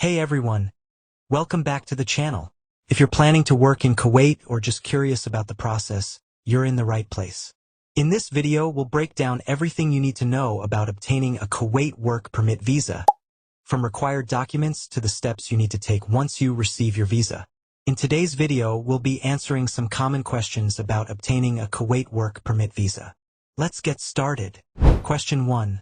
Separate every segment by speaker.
Speaker 1: Hey everyone, welcome back to the channel. If you're planning to work in Kuwait or just curious about the process, you're in the right place. In this video, we'll break down everything you need to know about obtaining a Kuwait work permit visa, from required documents to the steps you need to take once you receive your visa. In today's video, we'll be answering some common questions about obtaining a Kuwait work permit visa. Let's get started. Question 1.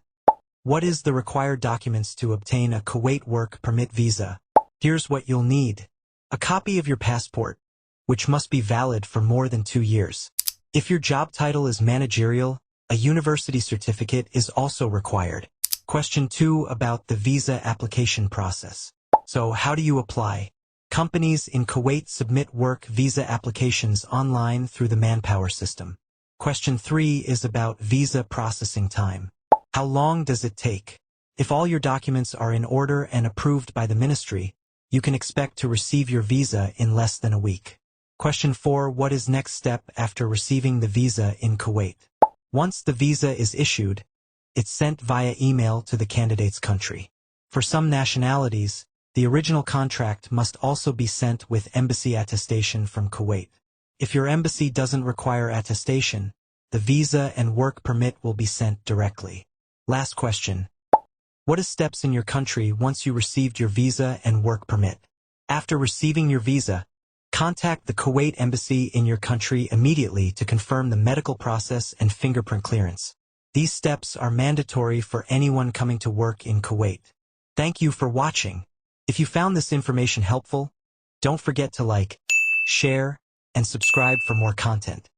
Speaker 1: What is the required documents to obtain a Kuwait work permit visa? Here's what you'll need. A copy of your passport, which must be valid for more than 2 years. If your job title is managerial, a university certificate is also required. Question 2 about the visa application process. So how do you apply? Companies in Kuwait submit work visa applications online through the Manpower system. Question 3 is about visa processing time. How long does it take? If all your documents are in order and approved by the ministry, you can expect to receive your visa in less than a week. Question 4. What is next step after receiving the visa in Kuwait? Once the visa is issued, it's sent via email to the candidate's country. For some nationalities, the original contract must also be sent with embassy attestation from Kuwait. If your embassy doesn't require attestation, the visa and work permit will be sent directly. Last question. What are steps in your country once you received your visa and work permit? After receiving your visa, contact the Kuwait embassy in your country immediately to confirm the medical process and fingerprint clearance. These steps are mandatory for anyone coming to work in Kuwait. Thank you for watching. If you found this information helpful, don't forget to like, share, and subscribe for more content.